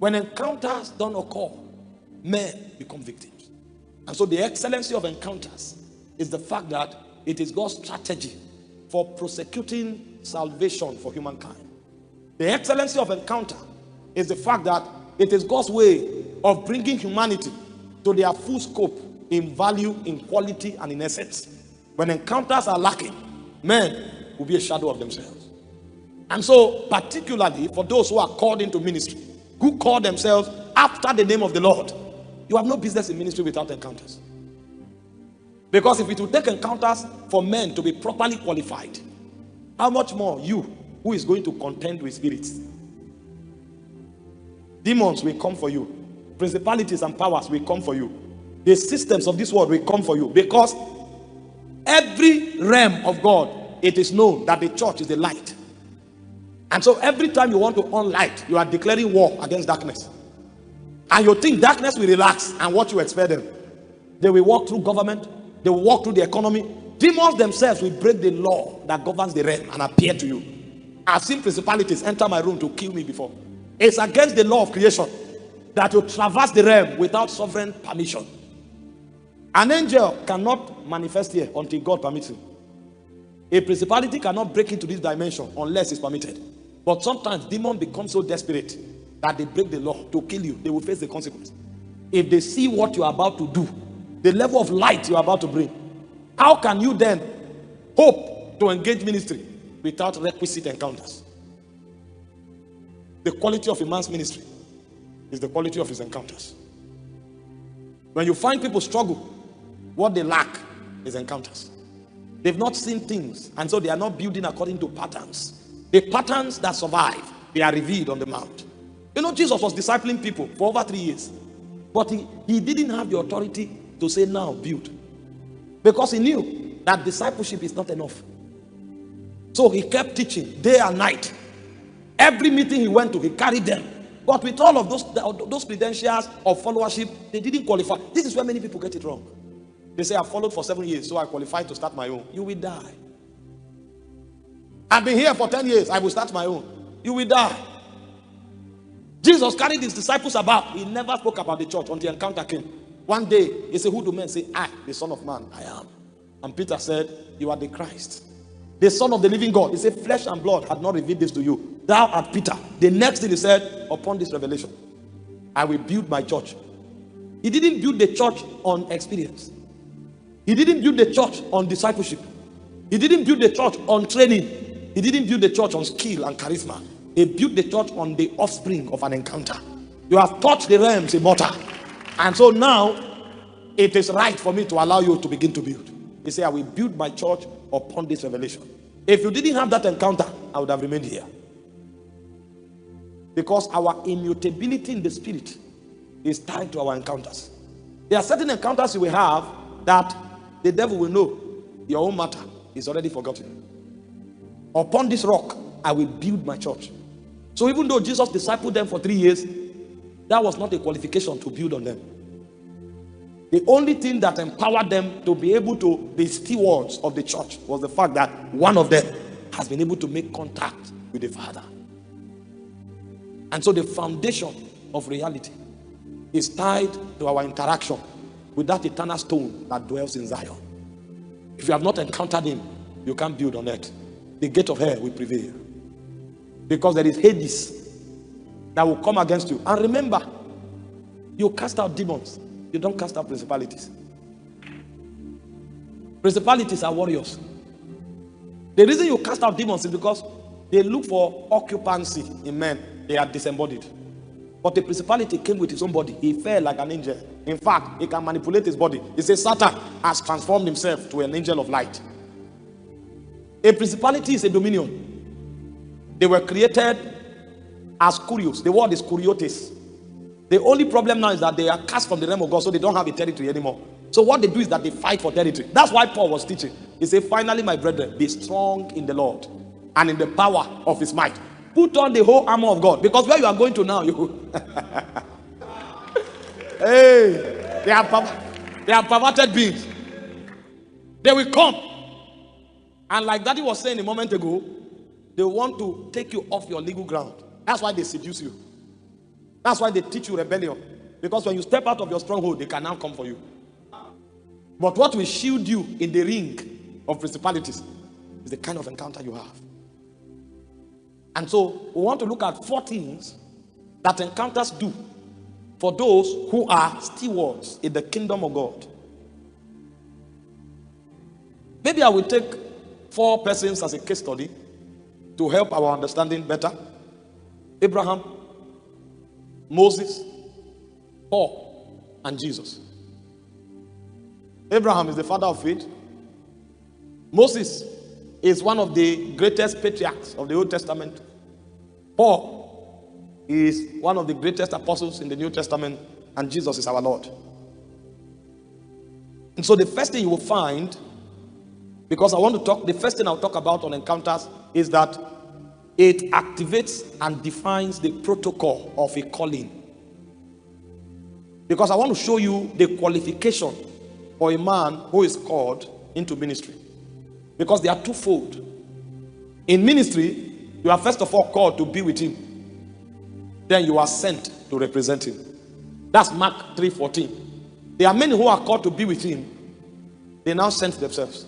When encounters don't occur, men become victims. And so the excellency of encounters is the fact that it is God's strategy for prosecuting salvation for humankind. The excellency of encounter is the fact that it is God's way of bringing humanity to their full scope in value, in quality, and in essence. When encounters are lacking, men will be a shadow of themselves. And so, particularly for those who are called into ministry, who call themselves after the name of the Lord, you have no business in ministry without encounters. Because if it will take encounters for men to be properly qualified, how much more you, who is going to contend with spirits? Demons will come for you. Principalities and powers will come for you. The systems of this world will come for you. Because every realm of God, it is known that the church is the light. And so every time you want to on light, you are declaring war against darkness. And you think darkness will relax, and what you expect them? They will walk through government. They will walk through the economy. Demons themselves will break the law that governs the realm and appear to you. I've seen principalities enter my room to kill me before. It's against the law of creation that you traverse the realm without sovereign permission. An angel cannot manifest here until God permits him. A principality cannot break into this dimension unless it's permitted. But sometimes demons become so desperate that they break the law to kill you. They will face the consequence. If they see what you are about to do, the level of light you are about to bring, how can you then hope to engage ministry without requisite encounters? The quality of a man's ministry is the quality of his encounters. When you find people struggle, what they lack is encounters. They've not seen things, and so they are not building according to patterns. The patterns that survive, they are revealed on the mount. You know, Jesus was discipling people for over 3 years, but he didn't have the authority to say, now build, because he knew that discipleship is not enough. So he kept teaching day and night. Every meeting he went to, he carried them. But with all of those credentials of followership, they didn't qualify. This is where many people get it wrong. They say, I followed for 7 years, so I qualified to start my own. You will die. I've been here for 10 years, I will start my own. You will die. Jesus carried his disciples about. He never spoke about the church until encounter came. One day, he said, who do men say? I, the Son of Man, I am. And Peter said, you are the Christ, the Son of the living God. He said, flesh and blood had not revealed this to you. Thou art Peter. The next thing he said, upon this revelation, I will build my church. He didn't build the church on experience. He didn't build the church on discipleship. He didn't build the church on training. He didn't build the church on skill and charisma. He built the church on the offspring of an encounter. You have touched the realms immortal. And so now, it is right for me to allow you to begin to build. He said, I will build my church upon this revelation. If you didn't have that encounter, I would have remained here. Because our immutability in the spirit is tied to our encounters. There are certain encounters you will have that the devil will know your own matter is already forgotten. Upon this rock, I will build my church. So even though Jesus discipled them for 3 years, that was not a qualification to build on them. The only thing that empowered them to be able to be stewards of the church was the fact that one of them has been able to make contact with the Father. And so the foundation of reality is tied to our interaction with that eternal stone that dwells in Zion. If you have not encountered him, you can't build on it. The gate of hell will prevail. Because there is Hades that will come against you. And remember, you cast out demons. You don't cast out principalities. Principalities are warriors. The reason you cast out demons is because they look for occupancy in men. They are disembodied. But the principality came with his own body. He fell like an angel. In fact, he can manipulate his body. He says Satan has transformed himself to an angel of light. A principality is a dominion. They were created as curios. The word is curiotes. The only problem now is that they are cast from the realm of God, so they don't have a territory anymore. So what they do is that they fight for territory. That's why Paul was teaching. He said, finally, my brethren, be strong in the Lord and in the power of his might. Put on the whole armor of God, because where you are going to now, you hey, they are perverted beings. They will come, and like Daddy was saying a moment ago, they want to take you off your legal ground. That's why they seduce you. That's why they teach you rebellion. Because when you step out of your stronghold, they can now come for you. But what will shield you in the ring of principalities is the kind of encounter you have. And so we want to look at 4 things that encounters do for those who are stewards in the kingdom of God. Maybe I will take 4 persons as a case study to help our understanding better. Abraham, Moses, Paul, and Jesus. Abraham is the father of faith. Moses is one of the greatest patriarchs of the Old Testament. Paul is one of the greatest apostles in the New Testament, and Jesus is our Lord. And so the first thing you will find, because I want to talk, the first thing I'll talk about on encounters is that it activates and defines the protocol of a calling. Because I want to show you the qualification for a man who is called into ministry. Because they are twofold. In ministry, you are first of all called to be with him. Then you are sent to represent him. That's Mark 3:14. There are many who are called to be with him. They now sent themselves.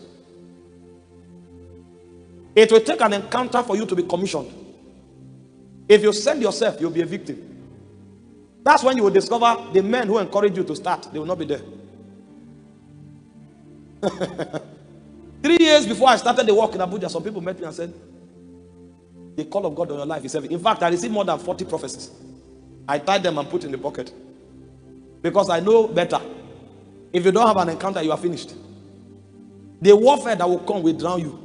It will take an encounter for you to be commissioned. If you send yourself, you'll be a victim. That's when you will discover the men who encourage you to start, they will not be there. 3 years before I started the work in Abuja, some people met me and said, the call of God on your life is heavy. In fact, I received more than 40 prophecies. I tied them and put in the pocket. Because I know better. If you don't have an encounter, you are finished. The warfare that will come will drown you.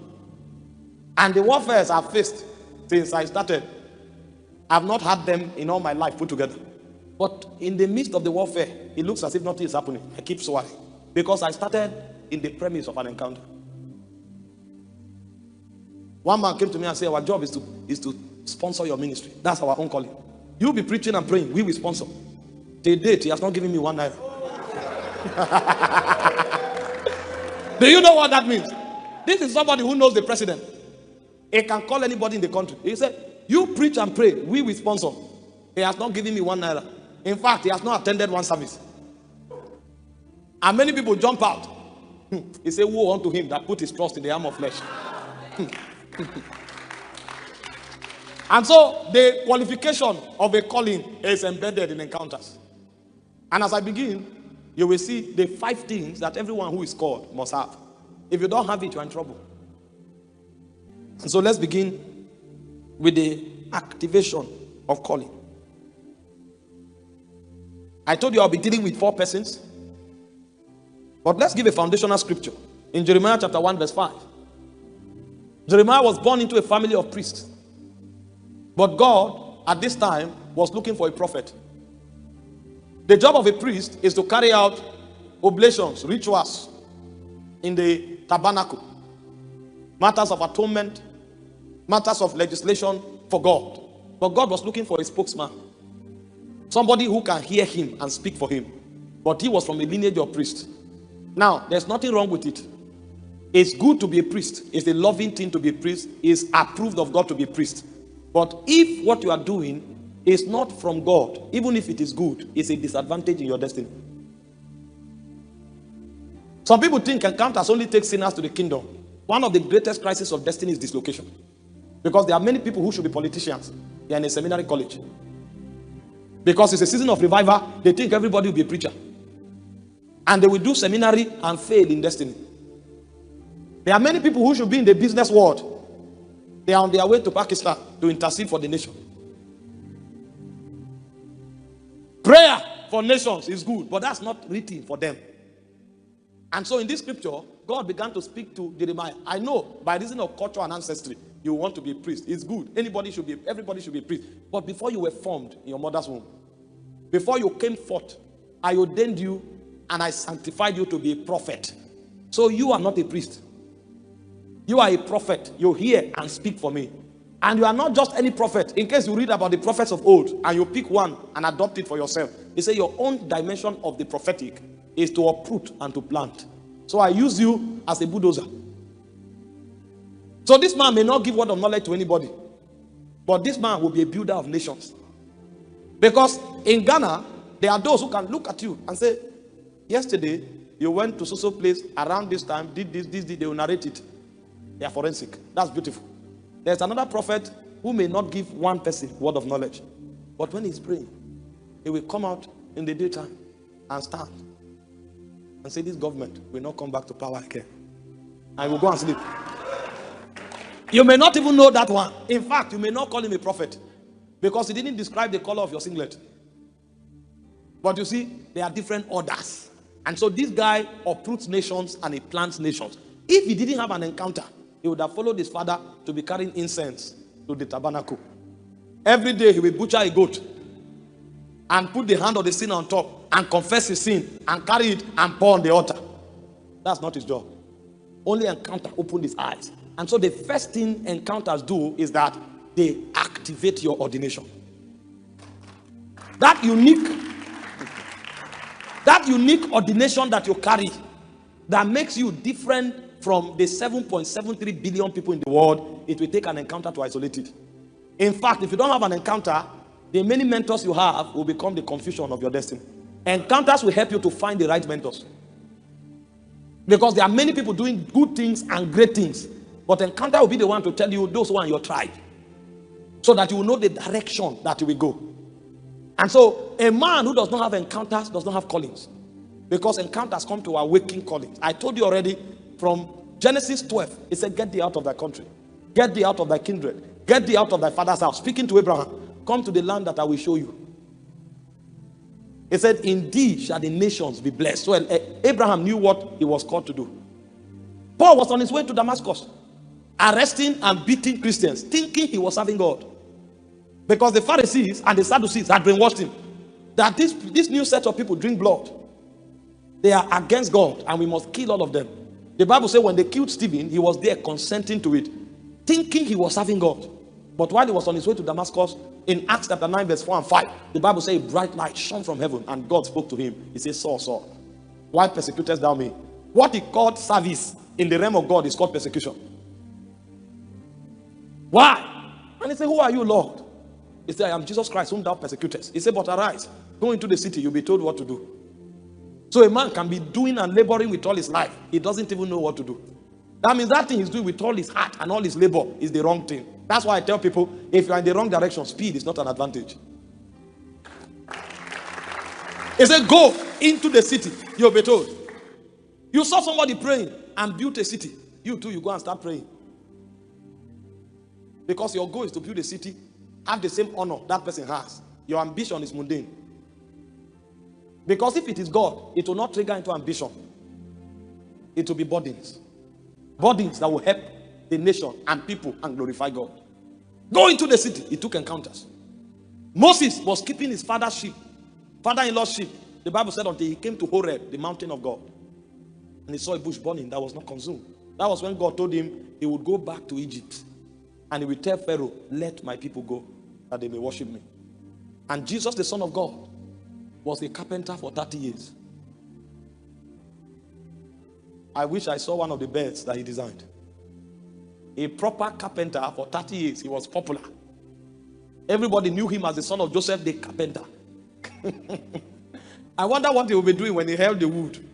And the warfares I've faced since I started, I've not had them in all my life put together. But in the midst of the warfare, it looks as if nothing is happening. I keep swearing. Because I started in the premise of an encounter. One man came to me and said, our job is to sponsor your ministry. That's our own calling. You'll be preaching and praying. We will sponsor. Till date, he has not given me 1 naira. Do you know what that means? This is somebody who knows the president. He can call anybody in the country. He said, you preach and pray. We will sponsor. He has not given me 1 naira. In fact, he has not attended one service. And many people jump out. He said, woe unto him that put his trust in the arm of flesh. And so the qualification of a calling is embedded in encounters. And as I begin, you will see the 5 things that everyone who is called must have. If you don't have it, you're in trouble. And so let's begin with the activation of calling. I told you I'll be dealing with 4 persons. But let's give a foundational scripture. In Jeremiah chapter 1 verse 5. Jeremiah was born into a family of priests. But God, at this time, was looking for a prophet. The job of a priest is to carry out oblations, rituals in the tabernacle. Matters of atonement, matters of legislation for God. But God was looking for a spokesman. Somebody who can hear him and speak for him. But he was from a lineage of priests. Now, there's nothing wrong with it. It's good to be a priest. It's a loving thing to be a priest. It's approved of God to be a priest. But if what you are doing is not from God, even if it is good, it's a disadvantage in your destiny. Some people think encounters only take sinners to the kingdom. One of the greatest crises of destiny is dislocation. Because there are many people who should be politicians. They are in a seminary college. Because it's a season of revival, they think everybody will be a preacher. And they will do seminary and fail in destiny. There are many people who should be in the business world. They are on their way to Pakistan to intercede for the nation. Prayer for nations is good, but that's not written for them. And so in this scripture, God began to speak to Jeremiah. I know by reason of culture and ancestry, you want to be a priest. It's good. Everybody should be a priest. But before you were formed in your mother's womb, before you came forth, I ordained you and I sanctified you to be a prophet. So you are not a priest. You are a prophet. You hear and speak for me. And you are not just any prophet. In case you read about the prophets of old and you pick one and adopt it for yourself, you say your own dimension of the prophetic is to uproot and to plant. So I use you as a bulldozer. So this man may not give word of knowledge to anybody, but this man will be a builder of nations. Because in Ghana, there are those who can look at you and say, yesterday, you went to so place around this time, did this, they will narrate it. They are forensic. That's beautiful. There's another prophet who may not give one person word of knowledge. But when he's praying, he will come out in the daytime and stand and say, this government will not come back to power again. And will go and sleep. You may not even know that one. In fact, you may not call him a prophet because he didn't describe the color of your singlet. But you see, there are different orders. And so this guy uproots nations and he plants nations. If he didn't have an encounter, he would have followed his father to be carrying incense to the tabernacle. Every day he will butcher a goat and put the hand of the sinner on top and confess his sin and carry it and pour on the altar. That's not his job. Only encounter opened his eyes. And so the first thing encounters do is that they activate your ordination. That unique ordination that you carry that makes you different from the 7.73 billion people in the world, it will take an encounter to isolate it. In fact, if you don't have an encounter, the many mentors you have will become the confusion of your destiny. Encounters will help you to find the right mentors. Because there are many people doing good things and great things. But encounter will be the one to tell you those who are in your tribe. So that you will know the direction that you will go. And so a man who does not have encounters does not have callings. Because encounters come to awaken callings. I told you already from Genesis 12. It said, get thee out of thy country. Get thee out of thy kindred. Get thee out of thy father's house. Speaking to Abraham. Come to the land that I will show you. It said, in thee shall the nations be blessed. So Abraham knew what he was called to do. Paul was on his way to Damascus, arresting and beating Christians, thinking he was serving God. Because the Pharisees and the Sadducees had brainwashed him that this new set of people drink blood. They are against God and we must kill all of them. The Bible says when they killed Stephen, he was there consenting to it, thinking he was serving God. But while he was on his way to Damascus, in Acts chapter 9 verse 4 and 5, the Bible says a bright light shone from heaven and God spoke to him. He said, Saul, Saul, why persecutest thou me? What he called service in the realm of God is called persecution. Why? And he said, who are you, Lord? He said, I am Jesus Christ whom thou persecutest. He said, but arise, go into the city, you'll be told what to do. So a man can be doing and laboring with all his life. He doesn't even know what to do. That means that thing he's doing with all his heart and all his labor is the wrong thing. That's why I tell people, if you're in the wrong direction, speed is not an advantage. He said, go into the city, you'll be told. You saw somebody praying and built a city. You too, you go and start praying. Because your goal is to build a city, have the same honor that person has. Your ambition is mundane. Because if it is God, it will not trigger into ambition. It will be burdens. Burdens that will help the nation and people and glorify God. Go into the city. He took encounters. Moses was keeping his father's sheep, father-in-law's sheep. The Bible said until he came to Horeb, the mountain of God. And he saw a bush burning that was not consumed. That was when God told him he would go back to Egypt. And he would tell Pharaoh, let my people go, that they may worship me. And Jesus, the Son of God, was a carpenter for 30 years. I wish I saw one of the beds that he designed. A proper carpenter for 30 years. He was popular. Everybody knew him as the son of Joseph, the carpenter. I wonder what he will be doing when he held the wood.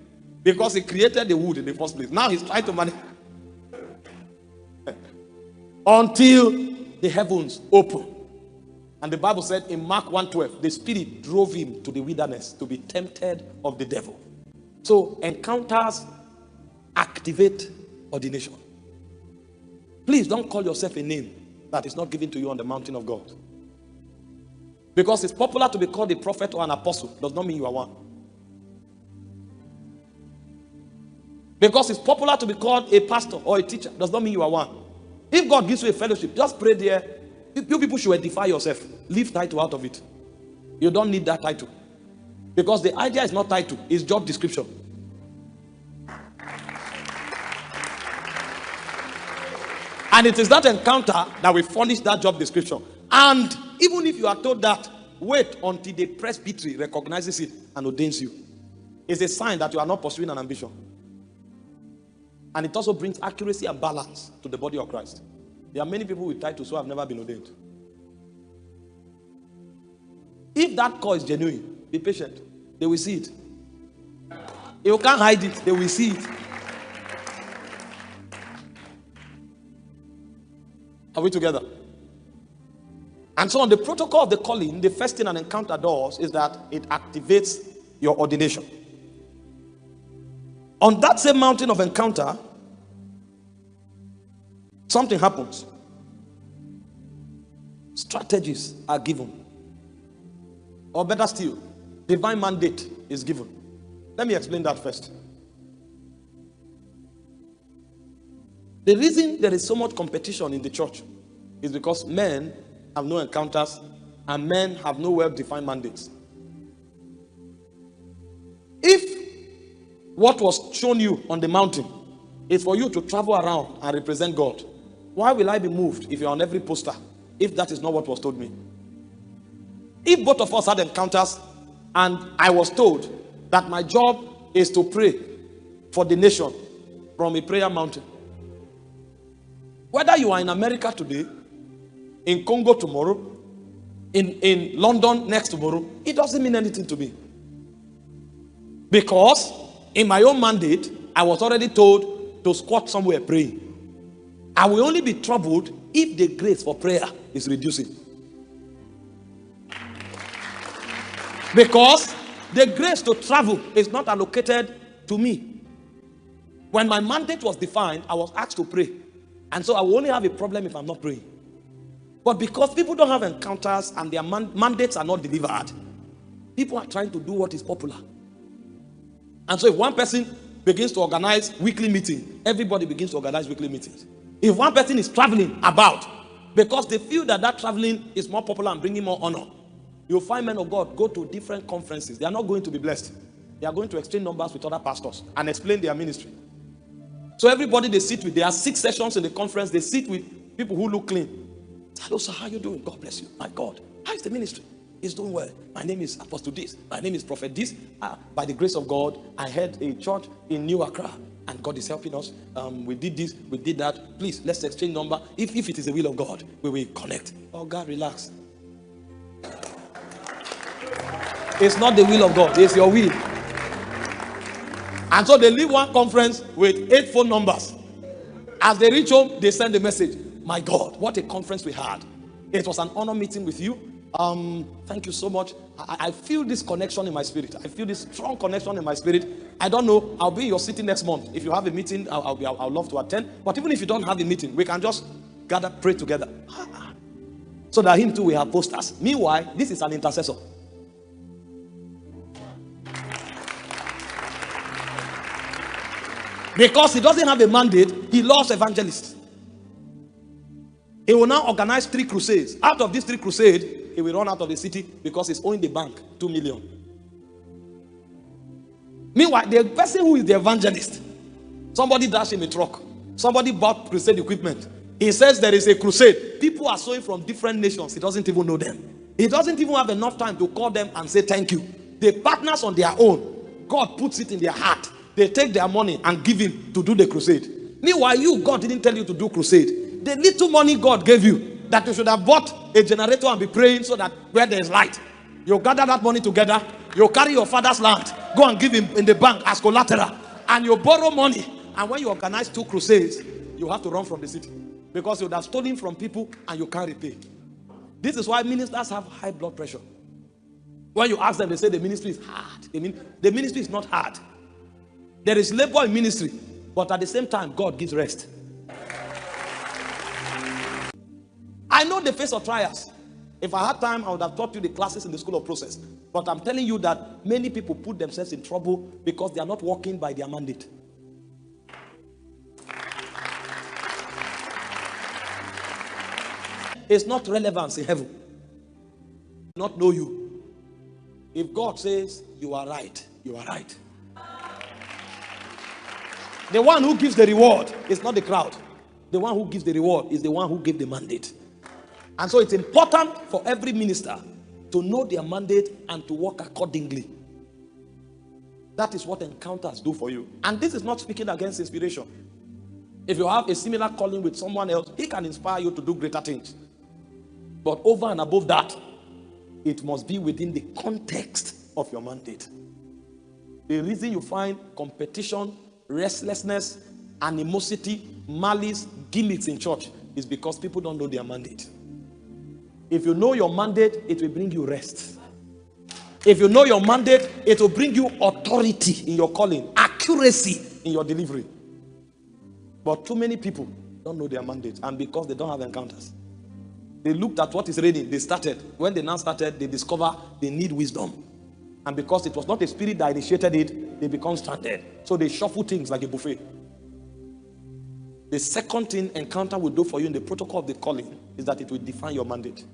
Because he created the wood in the first place. Now he's trying to manage. Until the heavens open. And the Bible said in Mark 1:12, the Spirit drove him to the wilderness to be tempted of the devil. So encounters activate ordination. Please don't call yourself a name that is not given to you on the mountain of God. Because it's popular to be called a prophet or an apostle does not mean you are one. Because it's popular to be called a pastor or a teacher does not mean you are one. If God gives you a fellowship, just pray there. You people should edify yourself. Leave title out of it. You don't need that title. Because the idea is not title, it's job description. And it is that encounter that will furnish that job description. And even if you are told that, wait until the presbytery recognizes it and ordains you. It's a sign that you are not pursuing an ambition. And it also brings accuracy and balance to the body of Christ. There are many people with titles who have never been ordained. If that call is genuine, be patient. They will see it. You can't hide it. They will see it. Are we together? And so on the protocol of the calling, the first thing an encounter does is that it activates your ordination. On that same mountain of encounter, something happens. Strategies are given. Or better still, divine mandate is given. Let me explain that first. The reason there is so much competition in the church is because men have no encounters and men have no well-defined mandates. If what was shown you on the mountain is for you to travel around and represent God, why will I be moved if you're on every poster, if that is not what was told me? If both of us had encounters and I was told that my job is to pray for the nation from a prayer mountain, whether you are in America today, in Congo tomorrow, in London next tomorrow, it doesn't mean anything to me. Because in my own mandate, I was already told to squat somewhere praying. I will only be troubled if the grace for prayer is reducing. Because the grace to travel is not allocated to me. When my mandate was defined, I was asked to pray. And so I will only have a problem if I'm not praying. But because people don't have encounters and their mandates are not delivered, people are trying to do what is popular. And so if one person begins to organize weekly meetings, everybody begins to organize weekly meetings. If one person is traveling about because they feel that that traveling is more popular and bringing more honor, you'll find men of God go to different conferences. They are not going to be blessed. They are going to exchange numbers with other pastors and explain their ministry. So everybody they sit with, there are 6 sessions in the conference. They sit with people who look clean. Hello, sir, how are you doing? God bless you. My God, how is the ministry? It's doing well. My name is Apostle this. My name is Prophet this. By the grace of God, I had a church in New Accra, and God is helping us. We did this, we did that. Please, let's exchange number. If it is the will of God, we will connect. Oh, God, relax. It's not the will of God. It's your will. And so they leave one conference with 8 phone numbers. As they reach home, they send a message. My God, what a conference we had. It was an honor meeting with you. Thank you so much. I feel this connection in my spirit. I feel this strong connection in my spirit. I don't know. I'll be in your city next month. If you have a meeting, I'll love to attend. But even if you don't have a meeting, we can just gather, pray together. So that him too will have posters. Meanwhile, this is an intercessor. Because he doesn't have a mandate, he loves evangelists. He will now organize 3 crusades. Out of these 3 crusades, he will run out of the city because he's owing the bank 2 million. Meanwhile, the person who is the evangelist, somebody dashed him a truck. Somebody bought crusade equipment. He says there is a crusade. People are sowing from different nations. He doesn't even know them. He doesn't even have enough time to call them and say thank you. They partners on their own. God puts it in their heart. They take their money and give him to do the crusade. Meanwhile, God didn't tell you to do crusade. The little money God gave you, that you should have bought a generator and be praying so that where there is light, you gather that money together, you carry your father's land, go and give him in the bank as collateral, and you borrow money. And when you organize 2 crusades, you have to run from the city because you would have stolen from people and you can't repay. This is why ministers have high blood pressure. When you ask them, they say the ministry is hard. The ministry is not hard. There is labor in ministry, but at the same time, God gives rest. I know the face of trials. If I had time, I would have taught you the classes in the school of process. But I'm telling you that many people put themselves in trouble because they are not walking by their mandate. It's not relevance in heaven. Not know you. If God says you are right, you are right. The one who gives the reward is not the crowd. The one who gives the reward is the one who gave the mandate. And so it's important for every minister to know their mandate and to work accordingly. That is what encounters do for you. And this is not speaking against inspiration. If you have a similar calling with someone else, he can inspire you to do greater things. But over and above that, it must be within the context of your mandate. The reason you find competition, restlessness, animosity, malice, gimmicks in church is because people don't know their mandate. If you know your mandate, it will bring you rest. If you know your mandate, it will bring you authority in your calling, accuracy in your delivery. But too many people don't know their mandate, and because they don't have encounters, they looked at what is reading. They started. When they now started, they discover they need wisdom. And because it was not a spirit that initiated it, they become stranded. So they shuffle things like a buffet. The second thing encounter will do for you in the protocol of the calling is that it will define your mandate.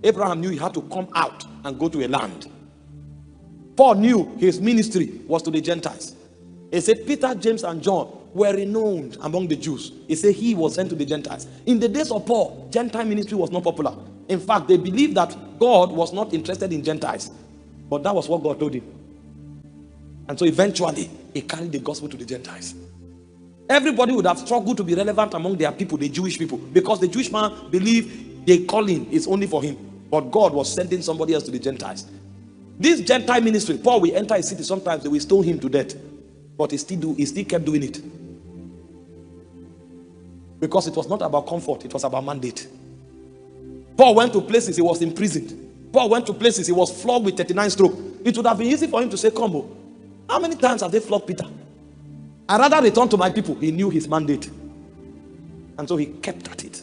Abraham knew he had to come out and go to a land. Paul knew his ministry was to the Gentiles. He said Peter, James, and John were renowned among the Jews. He said he was sent to the Gentiles. In the days of Paul, Gentile ministry was not popular. In fact, they believed that God was not interested in Gentiles. But that was what God told him. And so eventually, he carried the gospel to the Gentiles. Everybody would have struggled to be relevant among their people, the Jewish people, because the Jewish man believed the calling is only for him. But God was sending somebody else to the Gentiles. This Gentile ministry, Paul will enter a city, sometimes they will stone him to death. But he still kept doing it. Because it was not about comfort, it was about mandate. Paul went to places, he was imprisoned. Paul went to places, he was flogged with 39 strokes. It would have been easy for him to say, come on. How many times have they flogged Peter? I'd rather return to my people. He knew his mandate. And so he kept at it.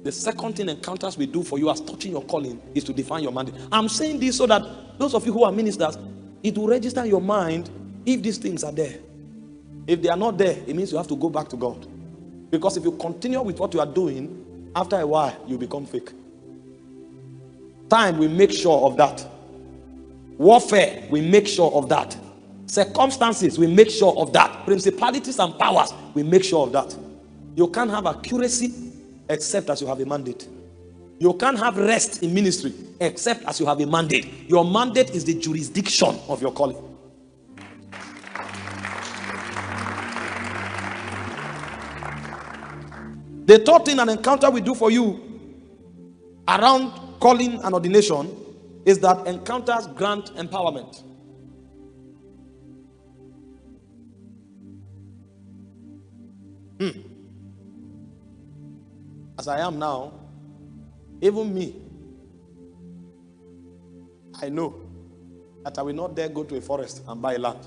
The second thing encounters will do for you as touching your calling is to define your mandate. I'm saying this so that those of you who are ministers, it will register in your mind if these things are there. If they are not there, it means you have to go back to God. Because if you continue with what you are doing, after a while, you become fake. Time will make sure of that. Warfare will make sure of that. Circumstances will make sure of that. Principalities and powers will make sure of that. You can't have accuracy except as you have a mandate. You can't have rest in ministry except as you have a mandate. Your mandate is the jurisdiction of your calling. The third thing an encounter will do for you around calling and ordination is that encounters grant empowerment. As I am now, even me, I know that I will not dare go to a forest and buy land.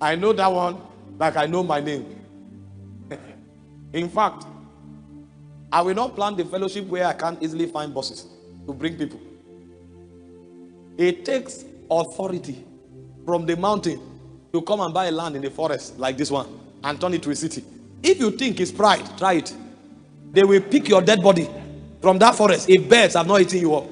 I know that one like I know my name. In fact, I will not plant the fellowship where I can't easily find buses to bring people. It takes authority from the mountain to come and buy a land in the forest like this one and turn it to a city. If you think it's pride, try it. They will pick your dead body from that forest if birds have not eaten you up.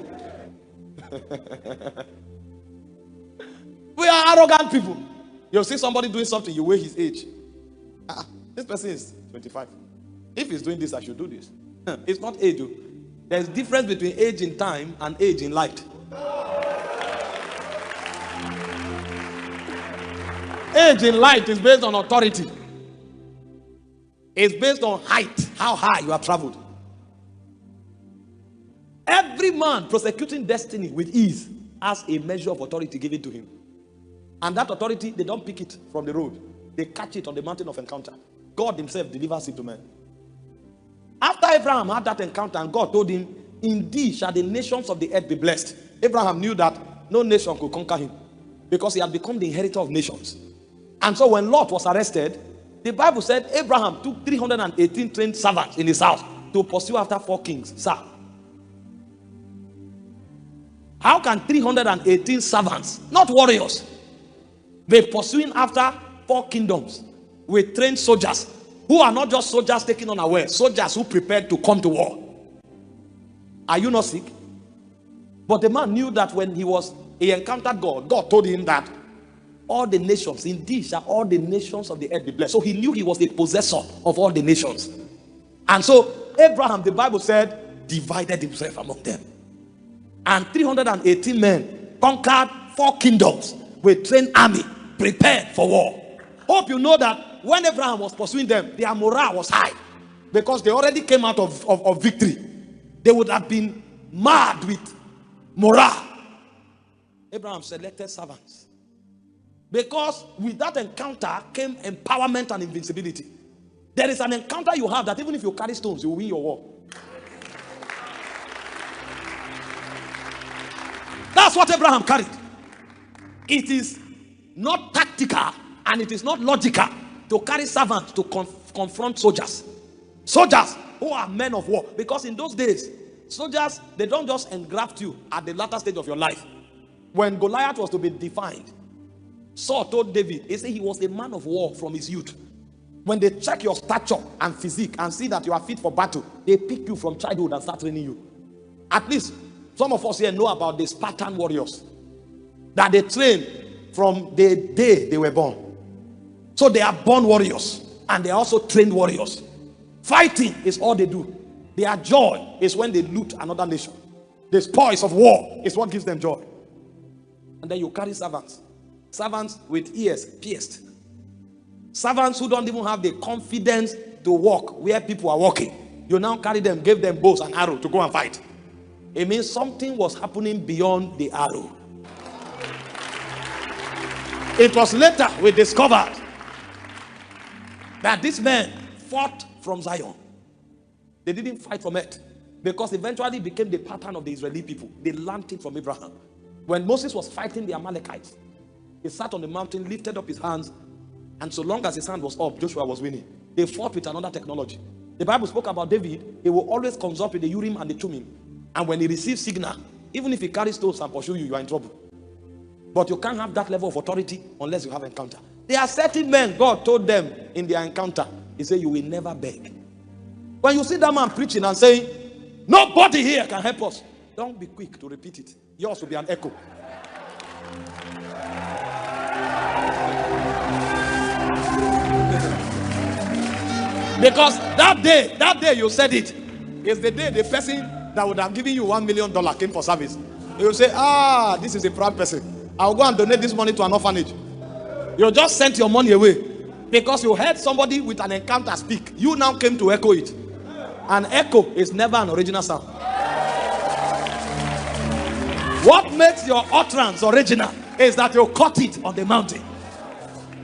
We are arrogant people. You'll see somebody doing something, you weigh his age. This person is 25. If he's doing this, I should do this. It's not age. There's a difference between age in time and age in light. Age in light is based on authority. It's based on height, how high you have traveled. Every man prosecuting destiny with ease has a measure of authority given to him. And that authority, they don't pick it from the road. They catch it on the mountain of encounter. God himself delivers it to men. After Abraham had that encounter and God told him, indeed shall the nations of the earth be blessed. Abraham knew that no nation could conquer him because he had become the inheritor of nations. And so when Lot was arrested, the Bible said Abraham took 318 trained servants in his house to pursue after 4 kings. Sir, how can 318 servants, not warriors, be pursuing after 4 kingdoms with trained soldiers who are not just soldiers taken unaware, soldiers who prepared to come to war? Are you not sick? But the man knew that when he encountered God, God told him that all the nations, indeed shall all the nations of the earth be blessed. So he knew he was a possessor of all the nations. And so Abraham, the Bible said, divided himself among them. And 318 men conquered 4 kingdoms with trained army, prepared for war. Hope you know that when Abraham was pursuing them, their morale was high. because they already came out of victory. They would have been mad with morale. Abraham selected servants, because with that encounter came empowerment and invincibility. There is an encounter you have that even if you carry stones, you will win your war. That's what Abraham carried. It is not tactical and it is not logical to carry servants to confront soldiers. Soldiers who are men of war. Because in those days, soldiers, they don't just engraft you at the latter stage of your life. When Goliath was to be defined, Saul told David, he said he was a man of war from his youth. When they check your stature and physique and see that you are fit for battle, they pick you from childhood and start training you. At least some of us here know about the Spartan warriors, that they train from the day they were born. So they are born warriors and they are also trained warriors. Fighting is all they do. Their joy is when they loot another nation. The spoils of war is what gives them joy. And then you carry servants. Servants with ears pierced. Servants who don't even have the confidence to walk where people are walking. You now carry them, give them bows and arrow to go and fight. It means something was happening beyond the arrow. It was later we discovered that these men fought from Zion. They didn't fight from earth, because eventually became the pattern of the Israeli people. They learned it from Abraham. When Moses was fighting the Amalekites, he sat on the mountain, lifted up his hands, and so long as his hand was up, Joshua was winning. They fought with another technology. The Bible spoke about David. He will always consult with the Urim and the Thummim. And when he receives signal, even if he carries stones and pursue you, you are in trouble. But you can't have that level of authority unless you have encounter. There are certain men, God told them in their encounter, he said, you will never beg. When you see that man preaching and saying, nobody here can help us, don't be quick to repeat it. Yours will be an echo. Because that day you said it is the day the person that would have given you $1 million came for service. You say, this is a proud person. I'll go and donate this money to an orphanage. You just sent your money away because you heard somebody with an encounter speak. You now came to echo it. An echo is never an original sound. What makes your utterance original is that you caught it on the mountain.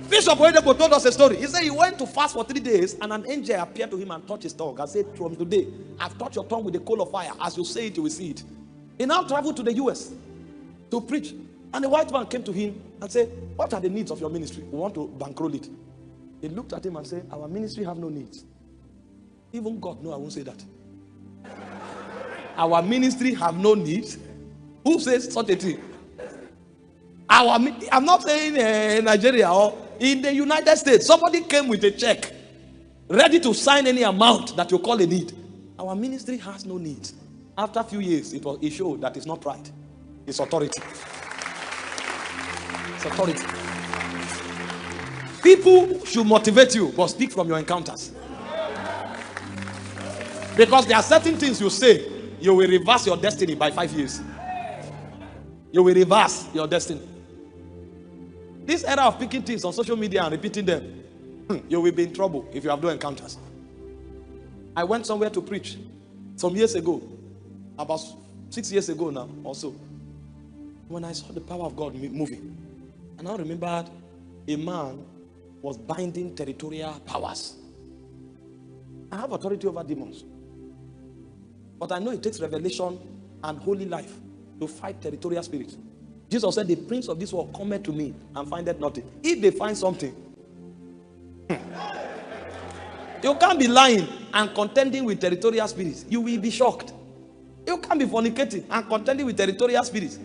Bishop Orokpo told us a story. He said he went to fast for 3 days and an angel appeared to him and touched his tongue and said, from today, I've touched your tongue with a coal of fire. As you say it, you will see it. He now traveled to the US to preach. And the white man came to him and said, what are the needs of your ministry? We want to bankroll it. He looked at him and said, our ministry have no needs. Even God knows I won't say that. Our ministry have no needs. Who says such a thing? I'm not saying Nigeria or in the United States. Somebody came with a check, ready to sign any amount that you call a need. Our ministry has no needs. After a few years, it showed that it's not pride. It's authority. It's authority. People should motivate you, but speak from your encounters. Because there are certain things you say, you will reverse your destiny by 5 years. You will reverse your destiny. This era of picking things on social media and repeating them, you will be in trouble if you have no encounters. I went somewhere to preach some years ago, about 6 years ago now also, when I saw the power of God moving. And I remembered a man was binding territorial powers. I have authority over demons. But I know it takes revelation and holy life to fight territorial spirits. Jesus said, the prince of this world cometh to me and findeth nothing. If they find something, you can't be lying and contending with territorial spirits. You will be shocked. You can't be fornicating and contending with territorial spirits.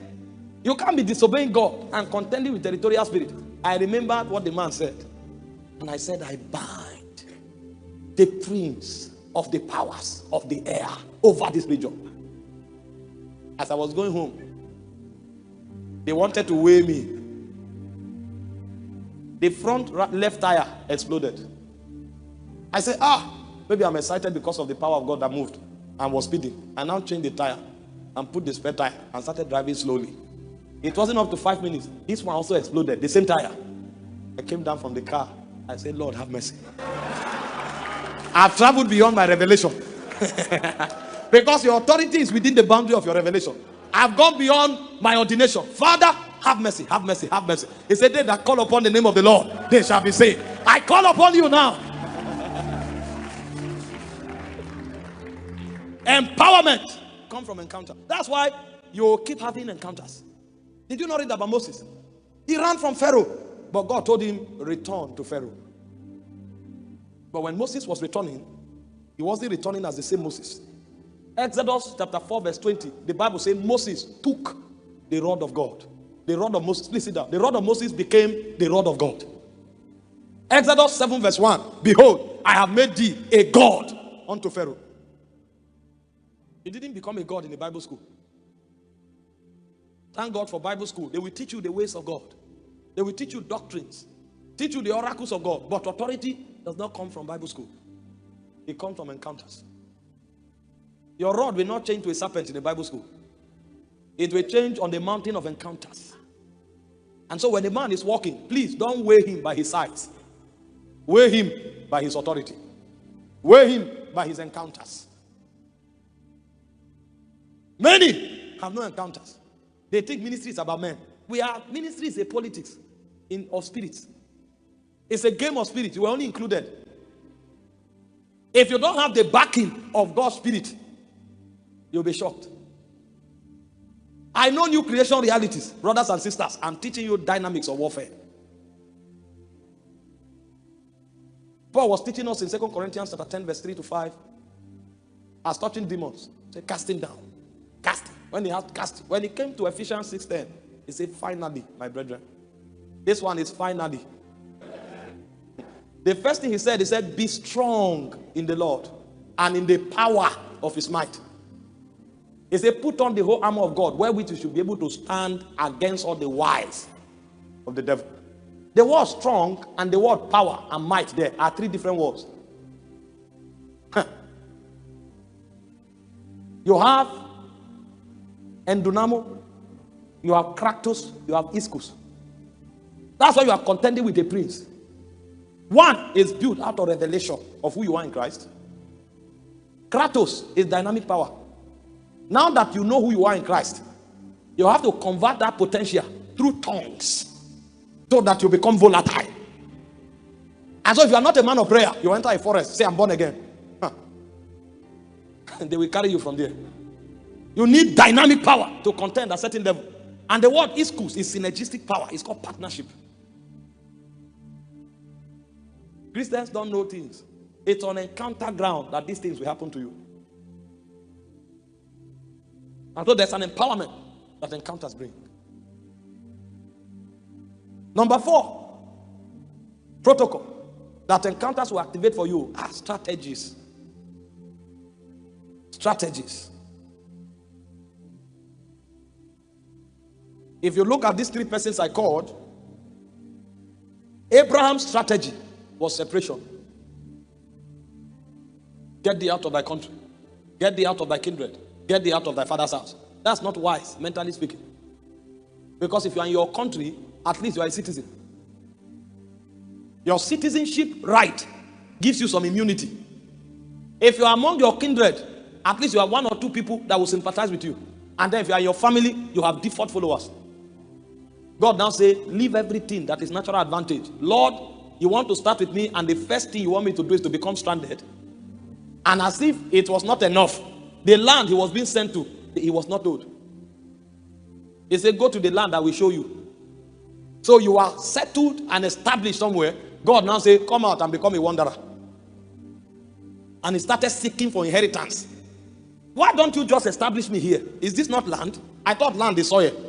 You can't be disobeying God and contending with territorial spirits. I remembered what the man said. And I said, I bind the prince of the powers of the air over this region. As I was going home, they wanted to weigh me. The front left tire exploded. I said, maybe I'm excited because of the power of God that moved and was speeding. I now changed the tire and put the spare tire and started driving slowly. It wasn't up to 5 minutes. This one also exploded, the same tire. I came down from the car. I said, Lord, have mercy. I've traveled beyond my revelation. Because your authority is within the boundary of your revelation. I've gone beyond my ordination. Father, have mercy, have mercy, have mercy. He said, they that call upon the name of the Lord, they shall be saved. I call upon you now. Empowerment come from encounter. That's why you keep having encounters. Did you not read about Moses? He ran from Pharaoh, but God told him, return to Pharaoh. But when Moses was returning, he wasn't returning as the same Moses. Exodus chapter 4 verse 20, the Bible says Moses took the rod of God. The rod of Moses, please sit down. The rod of Moses became the rod of God. Exodus 7 verse 1, behold, I have made thee a God unto Pharaoh. He didn't become a God in the Bible school. Thank God for Bible school. They will teach you the ways of God. They will teach you doctrines, teach you the oracles of God. But authority does not come from Bible school. It comes from encounters. Your rod will not change to a serpent in the Bible school. It will change on the mountain of encounters. And so when the man is walking, please don't weigh him by his size. Weigh him by his authority. Weigh him by his encounters. Many have no encounters. They think ministry is about men. Ministry is a politics of spirits. It's a game of spirits. You are only included. If you don't have the backing of God's spirit, you'll be shocked. I know new creation realities, brothers and sisters. I'm teaching you dynamics of warfare. Paul was teaching us in 2 Corinthians chapter 10 verse 3 to 5 as touching demons. Say, casting down. Casting. When he came to Ephesians 6:10, he said, finally, my brethren. This one is finally. The first thing he said, be strong in the Lord and in the power of his might. He said, put on the whole armor of God, wherewith you should be able to stand against all the wiles of the devil. The word strong and the word power and might there are three different words. You have endunamo, you have kratos, you have iskus. That's why you are contending with a prince. One is built out of revelation of who you are in Christ. Kratos is dynamic power. Now that you know who you are in Christ, you have to convert that potential through tongues so that you become volatile. And so if you are not a man of prayer, you enter a forest, say I'm born again. And they will carry you from there. You need dynamic power to contend at certain level. And the word iskus is synergistic power. It's called partnership. Christians don't know things. It's on encounter ground that these things will happen to you. And so there's an empowerment that encounters bring. Number 4, protocol that encounters will activate for you are strategies. Strategies. If you look at these 3 persons I called, Abraham's strategy was separation. Get thee out of thy country. Get thee out of thy kindred. Get thee out of thy father's house. That's not wise, mentally speaking. Because if you are in your country, at least you are a citizen. Your citizenship right gives you some immunity. If you are among your kindred, at least you have 1 or 2 people that will sympathize with you. And then if you are in your family, you have default followers. God now say, leave everything that is natural advantage. Lord, you want to start with me, and the first thing you want me to do is to become stranded. And as if it was not enough, the land he was being sent to, he was not told. He said, go to the land I will show you. So you are settled and established somewhere. God now say, come out and become a wanderer. And he started seeking for inheritance. Why don't you just establish me here? Is this not land? I thought land is soil.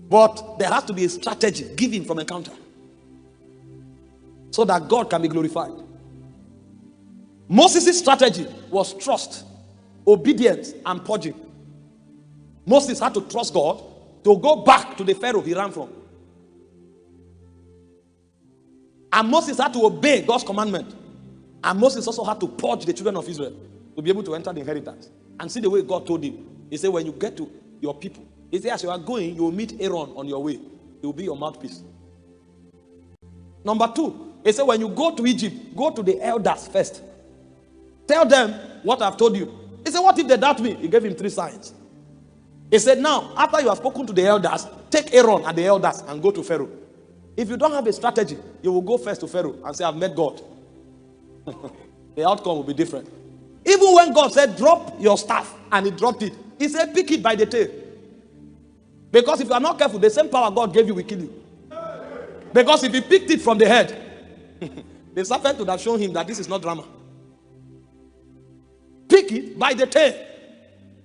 But there has to be a strategy given from encounter, so that God can be glorified. Moses' strategy was trust, obedience, and purging. Moses had to trust God to go back to the Pharaoh he ran from. And Moses had to obey God's commandment. And Moses also had to purge the children of Israel to be able to enter the inheritance. And see the way God told him. He said, when you get to your people, he said, as you are going, you will meet Aaron on your way. He will be your mouthpiece. Number 2, He said, when you go to Egypt, go to the elders first. Tell them what I've told you. He said, what if they doubt me? He gave him 3 signs. He said, now, after you have spoken to the elders, take Aaron and the elders and go to Pharaoh. If you don't have a strategy, you will go first to Pharaoh and say, I've met God. The outcome will be different. Even when God said, drop your staff, and he dropped it, he said, pick it by the tail. Because if you are not careful, the same power God gave you will kill you. Because if he picked it from the head, the serpent would have shown him that this is not drama. Pick it by the tail.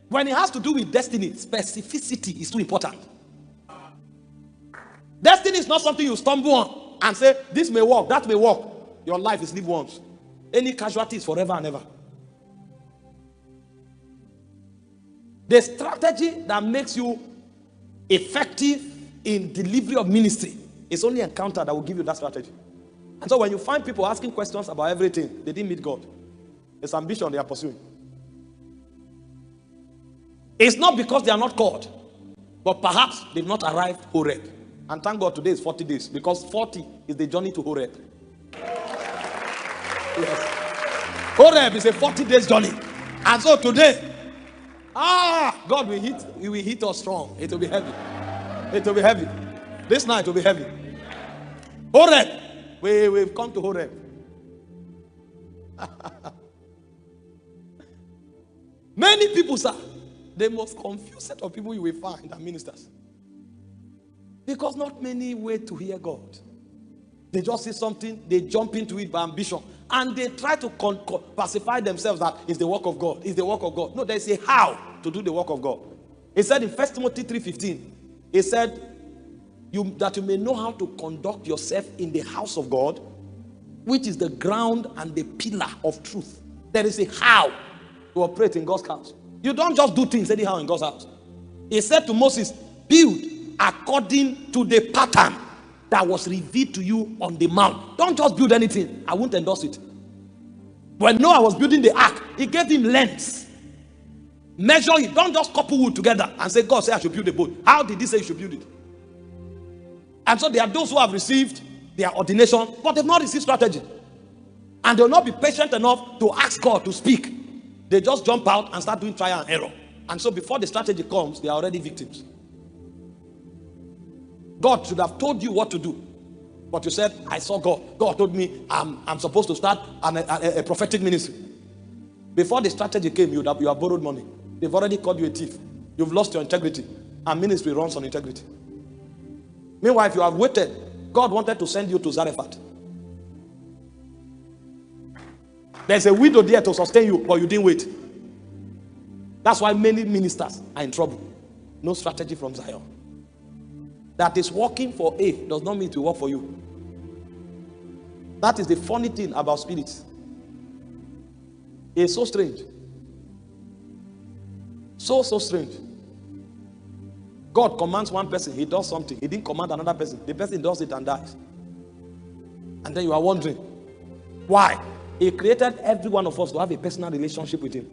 When it has to do with destiny, specificity is too important. Destiny is not something you stumble on and say, this may work, that may work. Your life is lived once. Any casualty is forever and ever. The strategy that makes you effective in delivery of ministry is only encounter that will give you that strategy. And so when you find people asking questions about everything, they didn't meet God. It's ambition they are pursuing. It's not because they are not called, but perhaps they've not arrived Horeb. And thank God today is 40 days, because 40 is the journey to Horeb. Yes. Horeb is a 40 days journey. And so today, God will hit us strong. It will be heavy. It will be heavy. This night will be heavy. Horeb. We've come to Horeb. Many people, sir, the most confused set of people you will find are ministers. Because not many wait to hear God. They just see something, they jump into it by ambition, and they try to pacify themselves that it's the work of God. It's the work of God. No, there's a how to do the work of God. He said in 1 Timothy 3:15, he said, that you may know how to conduct yourself in the house of God, which is the ground and the pillar of truth. There is a how to operate in God's house. You don't just do things anyhow in God's house. He said to Moses, build according to the pattern that was revealed to you on the mount. Don't just build anything. I won't endorse it. When Noah was building the ark, he gave him lengths. Measure it. Don't just couple wood together and say, God said I should build a boat. How did he say you should build it? And so there are those who have received their ordination, but they've not received strategy. And they'll not be patient enough to ask God to speak. They just jump out and start doing trial and error. And so before the strategy comes, they are already victims. God should have told you what to do. But you said, I saw God. God told me I'm supposed to start a prophetic ministry. Before the strategy came, you have borrowed money. They've already called you a thief. You've lost your integrity. And ministry runs on integrity. Meanwhile, if you have waited, God wanted to send you to Zarephath. There's a widow there to sustain you, but you didn't wait. That's why many ministers are in trouble. No strategy from Zion. That is working for A does not mean to work for you. That is the funny thing about spirits. It's so strange. So strange. God commands one person, he does something. He didn't command another person. The person does it and dies. And then you are wondering, why? He created every one of us to have a personal relationship with him.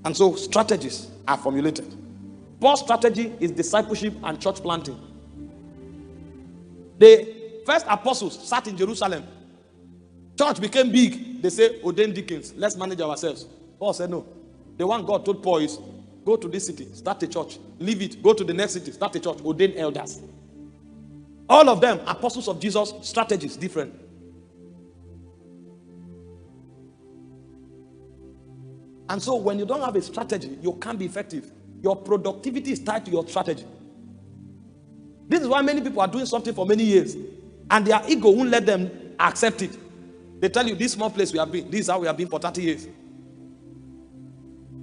And so strategies are formulated. Paul's strategy is discipleship and church planting. The first apostles sat in Jerusalem. Church became big. They say, ordain deacons. Let's manage ourselves. Paul said no. The one God told Paul is, go to this city, start a church. Leave it, go to the next city, start a church. Ordain elders. All of them, apostles of Jesus, strategies different. And so when you don't have a strategy, you can't be effective. Your productivity is tied to your strategy. This is why many people are doing something for many years, and their ego won't let them accept it. They tell you, this small place we have been, this is how we have been for 30 years.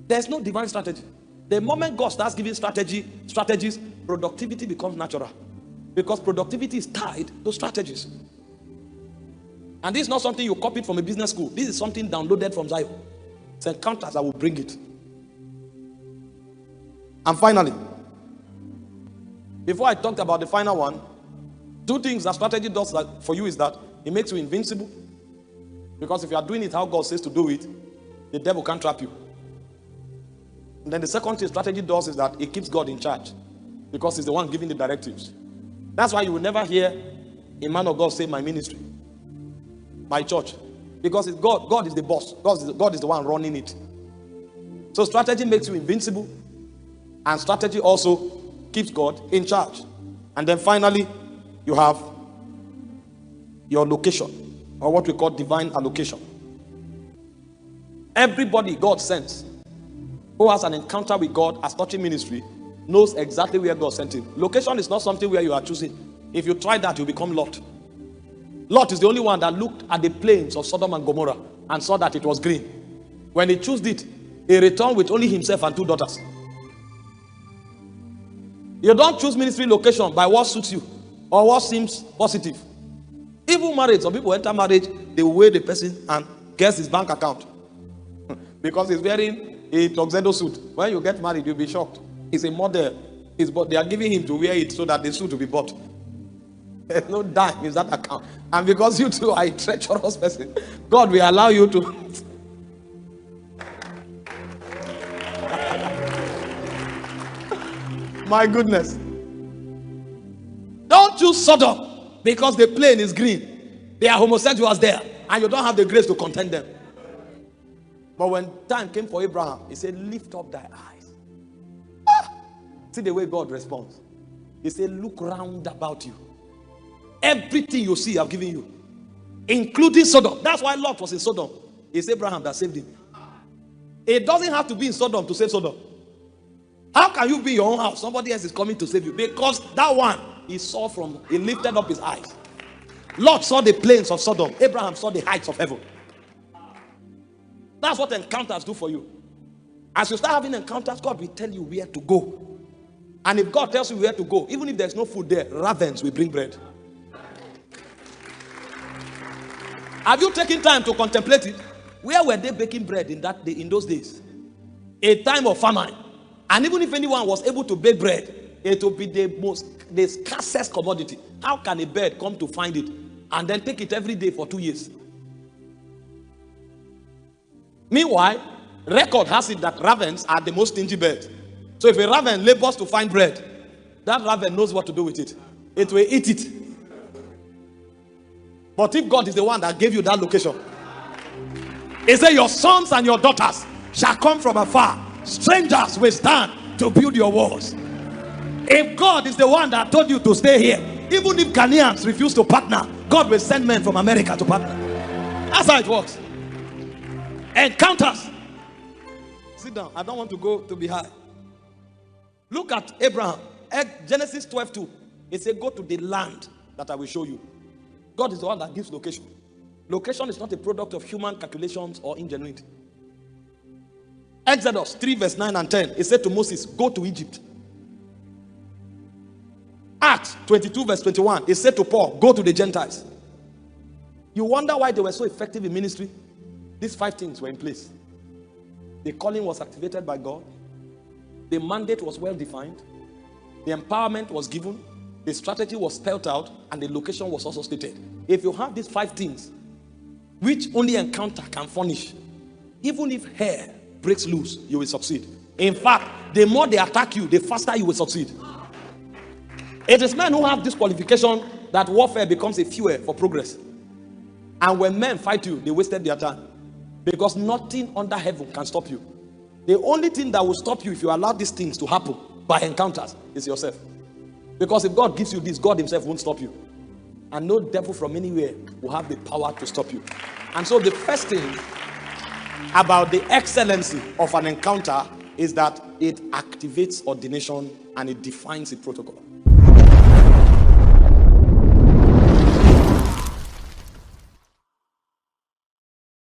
There's no divine strategy. The moment God starts giving strategies, productivity becomes natural. Because productivity is tied to strategies. And this is not something you copied from a business school. This is something downloaded from Zion. It's encounters that will bring it. And finally, before I talked about the final one, 2 things that strategy does for you is that it makes you invincible. Because if you are doing it how God says to do it, the devil can't trap you. And then the second thing strategy does is that it keeps God in charge. Because he's the one giving the directives. That's why you will never hear a man of God say my ministry, my church. Because it's God. God is the boss. God is the one running it. So strategy makes you invincible. And strategy also keeps God in charge. And then finally, you have your location, or what we call divine allocation. Everybody God sends who has an encounter with God as touching ministry knows exactly where God sent him. Location is not something where you are choosing. If you try that, you become Lot. Lot is the only one that looked at the plains of Sodom and Gomorrah and saw that it was green. When he chose it, he returned with only himself and 2 daughters. You don't choose ministry location by what suits you or what seems positive. Even marriage, some people enter marriage, they weigh the person and guess his bank account. Because he's wearing a tuxedo suit. When you get married, you'll be shocked. It's a model. They are giving him to wear it so that the suit will be bought. There's no dime in that account. And because you two are a treacherous person, God will allow you to. My goodness. Don't choose Sodom because the plain is green. There are homosexuals there and you don't have the grace to contend them. But when time came for Abraham, he said, lift up thy eyes. See the way God responds. He said, look round about you. Everything you see, I've given you, including Sodom. That's why Lot was in Sodom. It's Abraham that saved him. It doesn't have to be in Sodom to save Sodom. How can you be in your own house? Somebody else is coming to save you. Because that one, he lifted up his eyes. Lot saw the plains of Sodom. Abraham saw the heights of heaven. That's what encounters do for you. As you start having encounters, God will tell you where to go. And if God tells you where to go, even if there's no food there, ravens will bring bread. Have you taken time to contemplate it? Where were they baking bread in those days? A time of famine. And even if anyone was able to bake bread, it would be the scarcest commodity. How can a bird come to find it and then take it every day for 2 years? Meanwhile, record has it that ravens are the most stingy birds. So if a raven labors to find bread, that raven knows what to do with it. It will eat it. But if God is the one that gave you that location, he said, your sons and your daughters shall come from afar. Strangers will stand to build your walls. If God is the one that told you to stay here, even if Ghanaians refuse to partner, God will send men from America to partner. That's how it works. Encounters. Sit down. I don't want to go to be high. Look at Abraham. Genesis 12:2. It said, go to the land that I will show you. God is the one that gives location. Location is not a product of human calculations or ingenuity. Exodus 3 verse 9 and 10. It said to Moses, go to Egypt. Acts 22 verse 21. It said to Paul, go to the Gentiles. You wonder why they were so effective in ministry? These 5 things were in place. The calling was activated by God. The mandate was well defined. The empowerment was given. The strategy was spelled out. And the location was also stated. If you have these 5 things, which only encounter can furnish, even if hair breaks loose, you will succeed. In fact, the more they attack you, the faster you will succeed. It is men who have this qualification that warfare becomes a fuel for progress. And when men fight you, they wasted their time. Because nothing under heaven can stop you. The only thing that will stop you if you allow these things to happen by encounters is yourself. Because if God gives you this, God himself won't stop you. And no devil from anywhere will have the power to stop you. And so the first thing about the excellency of an encounter is that it activates ordination and it defines the protocol.